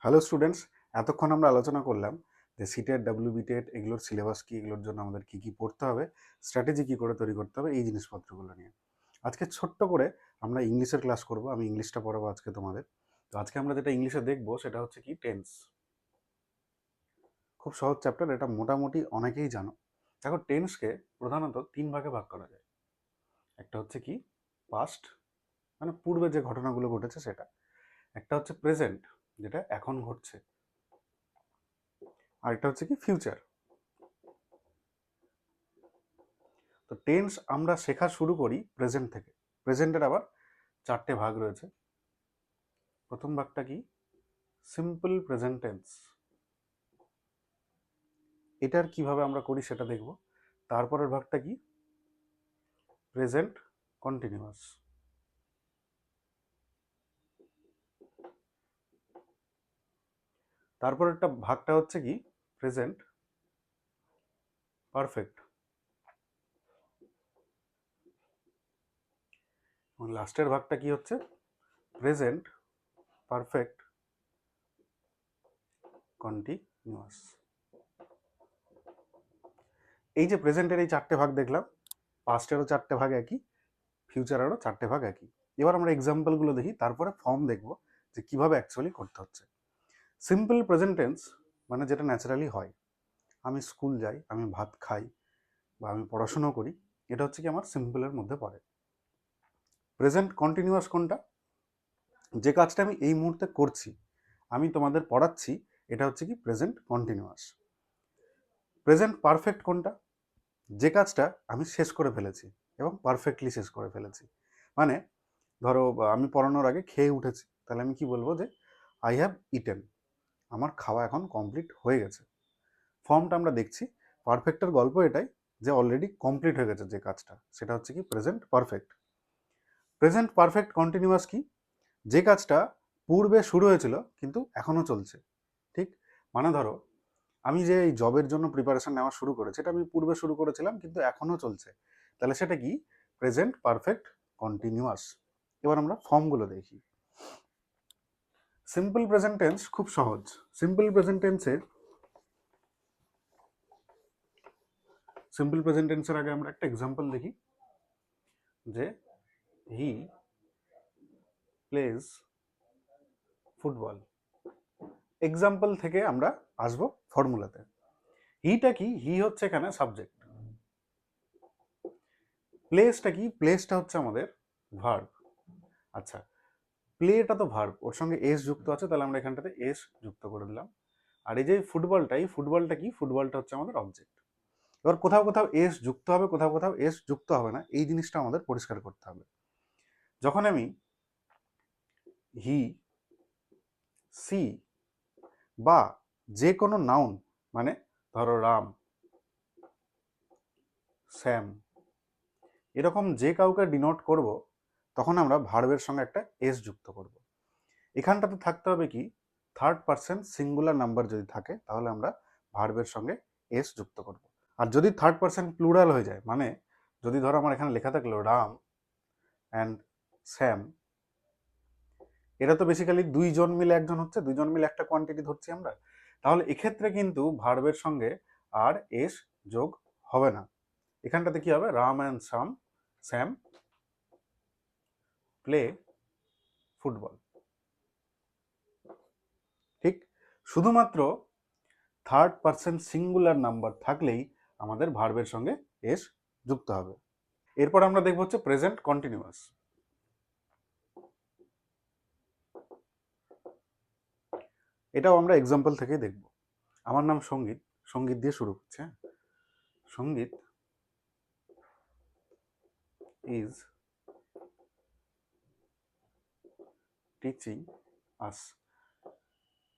Hello students, এতক্ষণ আমরা আলোচনা করলাম যে সিটেট ডাব্লিউবিটেট এগুলোর সিলেবাস কি, এগুলোর জন্য আমাদের কি কি পড়তে হবে, স্ট্র্যাটেজি কি করে তৈরি করতে হবে, এই জিনিসপত্রগুলো নিয়ে। আজকে ছোট্ট করে আমরা ইংলিশের ক্লাস করব। আমি ইংলিশটা পড়াবো আজকে তোমাদের। তো আজকে আমরা যেটা ইংলিশে দেখবো সেটা হচ্ছে কি টেন্স। খুব সহজ চ্যাপ্টার, এটা মোটামুটি অনেকেই জানো। দেখো, টেন্সকে প্রধানত তিন ভাগে ভাগ করা যায়। একটা হচ্ছে কি পাস্ট, মানে পূর্বে যে ঘটনাগুলো ঘটেছে সেটা। একটা হচ্ছে প্রেজেন্ট, যেটা এখন ঘটছে। আর একটা হচ্ছে কি ফিউচার। তো টেন্স আমরা শেখা শুরু করি প্রেজেন্ট থেকে। প্রেজেন্টের আবার চারটে ভাগ রয়েছে। প্রথম ভাগটা কি সিম্পল প্রেজেন্ট টেন্স, এটার কিভাবে আমরা করি সেটা দেখব। তারপরের ভাগটা কি প্রেজেন্ট কন্টিনিউয়াস। তারপরেরটা ভাগটা হচ্ছে কি প্রেজেন্ট পারফেক্ট। এবং লাস্টের ভাগটা কি হচ্ছে প্রেজেন্ট পারফেক্ট কন্টিনিউয়াস। এই যে প্রেজেন্টের এই চারটে ভাগ দেখলাম, পাস্টেরও চারটে ভাগ একই, ফিউচারেরও চারটে ভাগ একই। এবার আমরা এক্সাম্পলগুলো দেখি, তারপরে ফর্ম দেখব যে কিভাবে অ্যাকচুয়ালি করতে হচ্ছে। সিম্পল প্রেজেন্ট টেন্স মানে যেটা ন্যাচারালি হয়, আমি স্কুল যাই, আমি ভাত খাই, বা আমি পড়াশুনো করি, এটা হচ্ছে কি আমার সিম্পলের মধ্যে পড়ে। প্রেজেন্ট কন্টিনিউয়াস কোনটা? যে কাজটা আমি এই মুহূর্তে করছি, আমি তোমাদের পড়াচ্ছি, এটা হচ্ছে কি প্রেজেন্ট কন্টিনিউয়াস। প্রেজেন্ট পারফেক্ট কোনটা? যে কাজটা আমি শেষ করে ফেলেছি এবং পারফেক্টলি শেষ করে ফেলেছি। মানে ধরো আমি পড়ানোর আগে খেয়ে উঠেছি, তাহলে আমি কি বলবো যে আই হ্যাভ ইটেন, আমার খাওয়া এখন কমপ্লিট হয়ে গেছে। ফর্মটা আমরা দেখছি। পারফেক্টের গল্প এটাই যে অলরেডি কমপ্লিট হয়ে গেছে যে কাজটা, সেটা হচ্ছে কি present perfect. Present perfect continuous কি? যে কাজটা পূর্বে শুরু হয়েছিল কিন্তু এখনো চলছে। ঠিক, মানে ধরো আমি যে এই জবের জন্য প্রিপারেশন নেওয়া শুরু করেছি, এটা আমি পূর্বে শুরু করেছিলাম কিন্তু এখনো চলছে, তাহলে সেটা কি প্রেজেন্ট পারফেক্ট কন্টিনিউয়াস। এবার আমরা ফর্মগুলো দেখি। সিম্পল প্রেজেন্ট টেন্স খুব সহজ। সিম্পল প্রেজেন্ট টেন্সের আগে আমরা একটা এক্সাম্পল দেখি, যে হি প্লেজ ফুটবল। এক্সাম্পল থেকে আমরা আসবো ফর্মুলাতে। হিটা কি? হি হচ্ছে এখানে সাবজেক্ট। প্লেসটা কি? প্লেসটা হচ্ছে আমাদের ভার্ব। আচ্ছা, প্লেটা তো ভার্ব, ওর সঙ্গে এস যুক্ত আছে, তাহলে আমরা এখানটাতে এস যুক্ত করে দিলাম। আর এই যে ফুটবলটা, এই ফুটবলটা কি? ফুটবলটা হচ্ছে আমাদের অবজেক্ট। এবার কোথাও কোথাও এস যুক্ত হবে, কোথাও কোথাও এস যুক্ত হবে না, এই জিনিসটা আমাদের পরিষ্কার করতে হবে। যখন আমি হি, সি বা যে কোনো নাউন, মানে ধরো রাম, স্যাম, এরকম যে কাউকে ডিনোট করব, তখন আমরা ভার্বের সঙ্গে একটা এস যুক্ত করব। এখানটাতে থাকতে হবে কি থার্ড পারসন সিঙ্গুলার নাম্বার যদি থাকে, তাহলে আমরা ভার্বের সঙ্গে এস যুক্ত করব। আর যদি থার্ড পারসন প্লুরাল হয়ে যায়, মানে যদি ধরো আমার এখানে লেখা থাকলো রাম অ্যান্ড স্যাম, এটা তো বেসিক্যালি দুইজন মিলে একজন হচ্ছে, দুইজন মিলে একটা কোয়ান্টিটি ধরছি আমরা, তাহলে এক্ষেত্রে কিন্তু ভার্বের সঙ্গে আর এস যোগ হবে না। এখানটাতে কি হবে? Ram and Sam play football. ঠিক, শুধুমাত্র থার্ড পারসন সিঙ্গুলার নাম্বার থাকলেই আমাদের ভার্বের সঙ্গে এস যুক্ত হবে। এরপর আমরা দেখব হচ্ছে প্রেজেন্ট কন্টিনিউয়াস। এটাও আমরা এক্সাম্পল থেকেই দেখব। আমার নাম সঙ্গীত, সঙ্গীত দিয়ে শুরু হচ্ছে। সঙ্গীত ইজ টিচিং আস।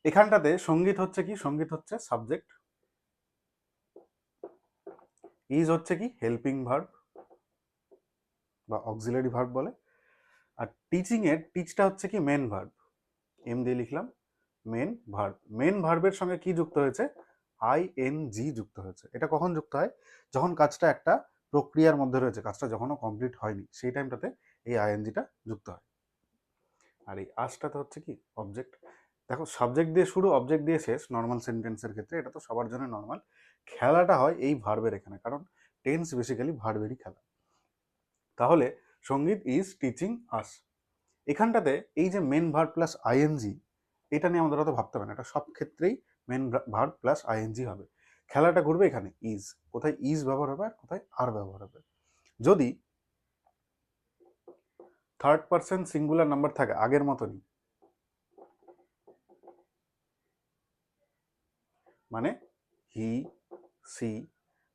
এখানটাতে সঙ্গীত হচ্ছে কি? সঙ্গীত হচ্ছে সাবজেক্ট, ইজ হচ্ছে কি হেল্পিং ভার্ব বা অক্সিলারি ভার্ব বলে, আর টিচিং এর টিচটা হচ্ছে কি মেন ভার্ব, এম দিয়ে লিখলাম মেন ভার্ব। মেন ভার্বের সঙ্গে কি যুক্ত হয়েছে? আইএনজি যুক্ত হয়েছে। এটা কখন যুক্ত হয়? যখন কাজটা একটা প্রক্রিয়ার মধ্যে রয়েছে, কাজটা যখনও কমপ্লিট হয়নি, সেই টাইমটাতে এই আইএনজিটা যুক্ত হয়। আর এই আসটাতে হচ্ছে কি অবজেক্ট। দেখো সাবজেক্ট দিয়ে শুরু অবজেক্ট দিয়ে শেষ নর্মাল সেন্টেন্সের ক্ষেত্রে, এটা তো সবার জন্য নর্মাল। খেলাটা হয় এই ভার্বের এখানে, কারণ টেন্স বেসিক্যালি ভার্বেরই খেলা। তাহলে সঙ্গীত ইজ টিচিং আস, এখানটাতে এই যে মেন ভার্ব প্লাস আইএনজি, এটা নিয়ে আমাদের অত ভাবতে হবে না, এটা সব ক্ষেত্রেই মেন ভার্ব প্লাস আইএনজি হবে। খেলাটা ঘুরবে এখানে ইজ, কোথায় ইজ ব্যবহার হবে আর কোথায় আর ব্যবহার হবে। যদি থার্ড পার্সন সিঙ্গুলার নাম্বার থাকে আগের মতনই, মানে হি, সি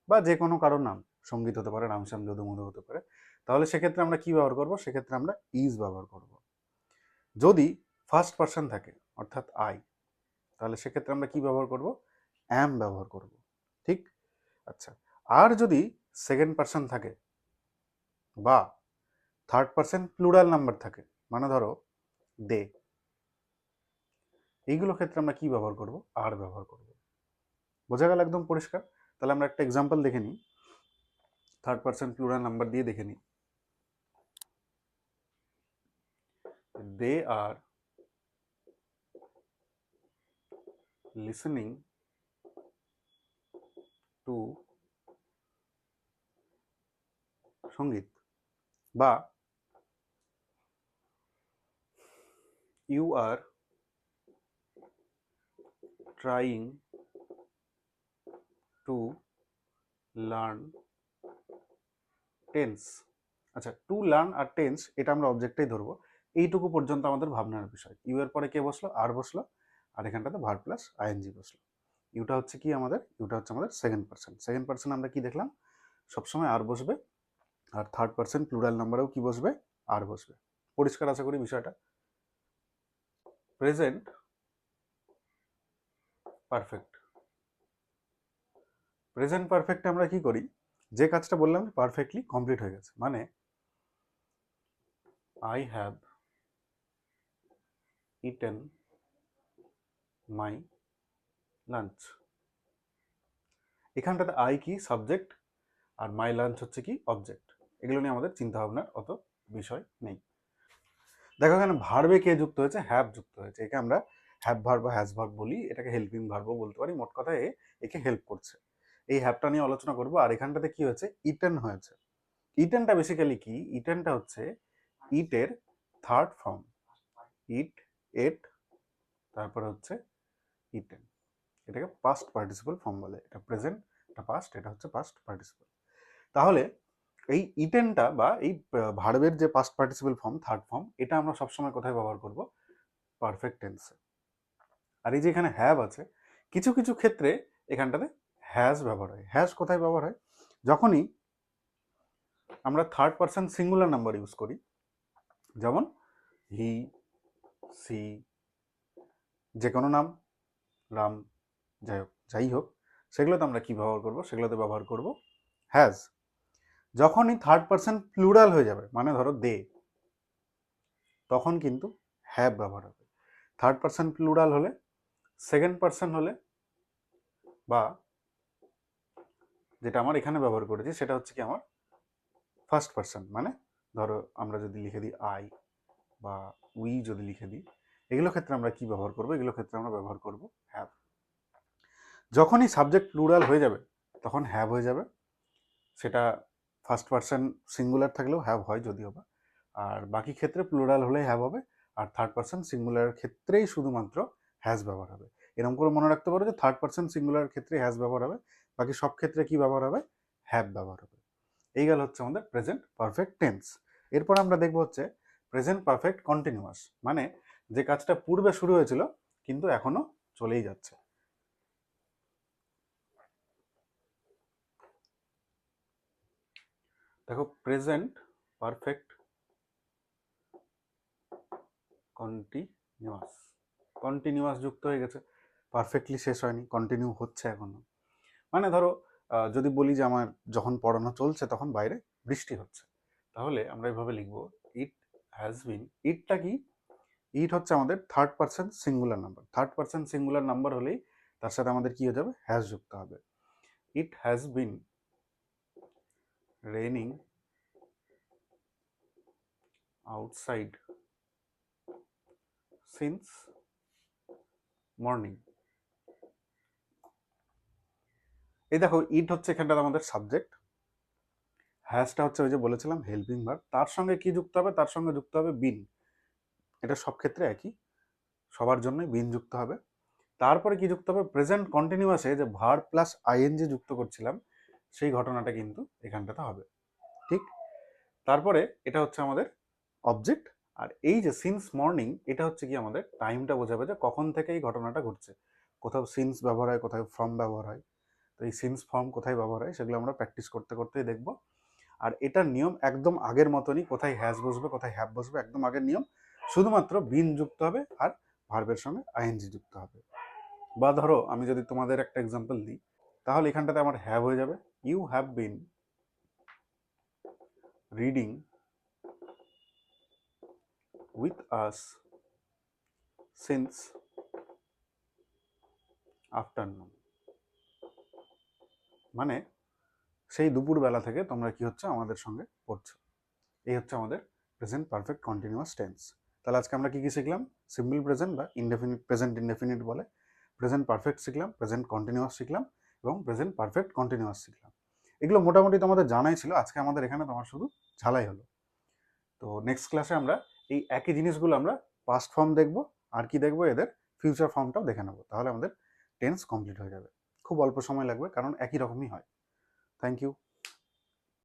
বা যে কোনো কারোর নাম, সঙ্গীত হতে পারে, রামশ্যাম, যদু, মধু হতে পারে, তাহলে সেক্ষেত্রে আমরা কি ব্যবহার করব? সেক্ষেত্রে আমরা ইজ ব্যবহার করব। যদি ফার্স্ট পার্সন থাকে অর্থাৎ আই, তাহলে সেক্ষেত্রে আমরা কি ব্যবহার করব? অ্যাম ব্যবহার করব, ঠিক? আচ্ছা, আর যদি সেকেন্ড পার্সন থাকে বা থার্ড পার্সন প্লুরাল নাম্বার থাকে, মানে ধরো দে, এইগুলো ক্ষেত্রে আমরা কি ব্যবহার করব? আর ব্যবহার করব। বোঝা গেল একদম পরিষ্কার? তাহলে আমরা একটা এক্সাম্পল দেখে নিই, থার্ড পার্সন প্লুরাল নাম্বার দিয়ে দেখে নিই। দে আর লিসেনিং টু সঙ্গীত, বা you are trying to learn tense. আচ্ছা, টু লার্ন আর টেন্স এটা আমরা অবজেক্টেই ধরবো, এইটুকু পর্যন্ত আমাদের ভাবনার বিষয়। ইউ এর পরে কে বসলো? আর বসলো, আর এখানটাতে ভার্ব প্লাস আইএনজি বসলো। ইউটা হচ্ছে কি আমাদের? ইউটা হচ্ছে আমাদের সেকেন্ড পার্সন। সেকেন্ড পার্সন আমরা কি দেখলাম? সবসময় আর বসবে, আর থার্ড পার্সন প্লুরাল নাম্বারেও কি বসবে? আর বসবে। পরিষ্কার আশা করি বিষয়টা। প্রেজেন্ট পারফেক্ট, প্রেজেন্ট পারফেক্টে আমরা কি করি? যে কাজটা বললাম পারফেক্টলি কমপ্লিট হয়ে গেছে, মানে I have eaten my lunch. এখানটাতে আই কি? সাবজেক্ট, আর মাই লাঞ্চ হচ্ছে কি? অবজেক্ট। এগুলো নিয়ে আমাদের চিন্তা ভাবনার অত বিষয় নেই। দেখো এখানে ভার্বে কে যুক্ত হয়েছে? হ্যাভ যুক্ত হয়েছে। একে আমরা হ্যাভ ভার্ব বা হ্যাজ ভার্ব বলি, এটাকে হেল্পিং ভার্বও বলতে পারি। মোট কথা একে হেল্প করছে। এই হ্যাভটা নিয়ে আলোচনা করবো। আর এখানটাতে কি হয়েছে? ইটেন হয়েছে। ইটেনটা বেসিক্যালি কি? ইটেনটা হচ্ছে ইটের থার্ড ফর্ম। ইট, এট, তারপরে হচ্ছে ইটেন। এটাকে পাস্ট পার্টিসিপল ফর্ম বলে। এটা প্রেজেন্ট, এটা পাস্ট, এটা হচ্ছে পাস্ট পার্টিসিপল। তাহলে এই ইটেনটা বা এই ভার্বের যে past participle form, third form, এটা আমরা সবসময় কোথায় ব্যবহার করব? পারফেক্ট টেন্সে। আর এই যে এখানে হ্যাভ আছে, কিছু কিছু ক্ষেত্রে এখানটাতে হ্যাজ ব্যবহার হয়। হ্যাজ কোথায় ব্যবহার হয়? যখনই আমরা third person singular number use করি, যেমন হি, সি, যে কোনো নাম, রাম, যাই হোক, সেগুলোতে আমরা কি ব্যবহার করব? সেগুলোতে ব্যবহার করব হ্যাজ। যখনই থার্ড পার্সন প্লুরাল হয়ে যাবে, মানে ধরো দে, তখন কিন্তু হ্যাভ ব্যবহার হবে। থার্ড পার্সন প্লুরাল হলে, সেকেন্ড পার্সন হলে, বা যেটা আমার এখানে ব্যবহার করেছি সেটা হচ্ছে কি আমার ফার্স্ট পার্সন, মানে ধরো আমরা যদি লিখে দিই আই বা উই যদি লিখে দিই, এগুলো ক্ষেত্রে আমরা কি ব্যবহার করব? এগুলো ক্ষেত্রে আমরা ব্যবহার করব হ্যাভ। যখনই সাবজেক্ট প্লুরাল হয়ে যাবে তখন হ্যাভ হয়ে যাবে। সেটা ফার্স্ট পার্সন সিঙ্গুলার থাকলেও হ্যাভ হয় যদিও বা, আর বাকি ক্ষেত্রে প্লুরাল হলে হ্যাভ হবে, আর থার্ড পার্সন সিঙ্গুলার ক্ষেত্রেই শুধুমাত্র হ্যাজ ব্যবহার হবে। এরকম করে মনে রাখতে পারো যে থার্ড পার্সন সিঙ্গুলার ক্ষেত্রে হ্যাজ ব্যবহার হবে, বাকি সব ক্ষেত্রে কি ব্যবহার হবে? হ্যাভ ব্যবহার হবে। এই গেল হচ্ছে আমাদের প্রেজেন্ট পারফেক্ট টেন্স। এরপর আমরা দেখবো হচ্ছে প্রেজেন্ট পারফেক্ট কন্টিনিউয়াস, মানে যে কাজটা পূর্বে শুরু হয়েছিল কিন্তু এখনো চলেই যাচ্ছে। দেখো প্রেজেন্ট পারফেক্ট কন্টিনিউয়াস, কন্টিনিউয়াস যুক্ত হয়ে গেছে, পারফেক্টলি শেষ হয়নি, কন্টিনিউ হচ্ছে এখনো। মানে ধরো যদি বলি যে আমার যখন পড়ানো চলছে তখন বাইরে বৃষ্টি হচ্ছে, তাহলে আমরা এইভাবে লিখবো, ইট হ্যাজ বিন। ইটটা কি? ইট হচ্ছে আমাদের third person singular number. Third person singular number হলেই তার সাথে আমাদের কি হয়ে যাবে? হ্যাজ যুক্ত হবে। It has been raining outside since morning. এই দেখো ইট হচ্ছে এখানটাতে আমাদের সাবজেক্ট, হ্যাজটা হচ্ছে ওই যে বলেছিলাম হেল্পিং ভার্ব, তার সঙ্গে কি যুক্ত হবে, তার সঙ্গে যুক্ত হবে বিন। এটা সব ক্ষেত্রে একই, সবার জন্যই বিন যুক্ত হবে। তারপরে কি যুক্ত হবে, প্রেজেন্ট কন্টিনিউয়াসে যে ভার্ব প্লাস আইএনজি যুক্ত করছিলাম সেই ঘটনাটা কিন্তু এখানটাতে হবে। ঠিক, তারপরে এটা হচ্ছে আমাদের অবজেক্ট। আর এই যে সিন্স মর্নিং, এটা হচ্ছে কি আমাদের টাইমটা বোঝাবে যে কখন থেকে এই ঘটনাটা ঘটছে। কোথাও সিন্স ব্যবহার হয়, কোথাও ফ্রম ব্যবহার হয়। তো এই সিন্স ফর্ম কোথায় ব্যবহার হয় সেগুলো আমরা প্র্যাকটিস করতে করতেই দেখব। আর এটার নিয়ম একদম আগের মতনই, কোথায় হ্যাজ বসবে কোথায় হ্যাভ বসবে একদম আগের নিয়ম, শুধুমাত্র বিন যুক্ত হবে আর ভার্বের সঙ্গে আইএনজি যুক্ত হবে। বা ধরো আমি যদি তোমাদের একটা এক্সাম্পল দিই, তাহলে এখানটাতে আমার হ্যাভ হয়ে যাবে, you have been reading with us since afternoon. মানে সেই দুপুরবেলা থেকে তোমরা কি হচ্ছে আমাদের সঙ্গে পড়ছো। এই হচ্ছে আমাদের প্রেজেন্ট পারফেক্ট কন্টিনিউয়াস টেন্স। তাহলে আজকে আমরা কি কি শিখলাম, সিম্পল প্রেজেন্ট বা ইনডেফিনিট প্রেজেন্ট ইনডেফিনিট বলে, প্রেজেন্ট পারফেক্ট শিখলাম, প্রেজেন্ট কন্টিনিউয়াস শিখলাম এবং প্রেজেন্ট পারফেক্ট কন্টিনিউয়াস শিখলাম। এগুলো মোটামুটি তোমাদের জানাই ছিল, আজকে আমাদের এখানে তোমার শুধু ঝালাই হলো। তো নেক্সট ক্লাসে আমরা এই একই জিনিসগুলো আমরা পাস্ট ফর্ম দেখব, আর কি দেখবো এদের ফিউচার ফর্মটাও দেখে নেবো, তাহলে আমাদের টেন্স কমপ্লিট হয়ে যাবে। খুব অল্প সময় লাগবে কারণ একই রকমই হয়। Thank you.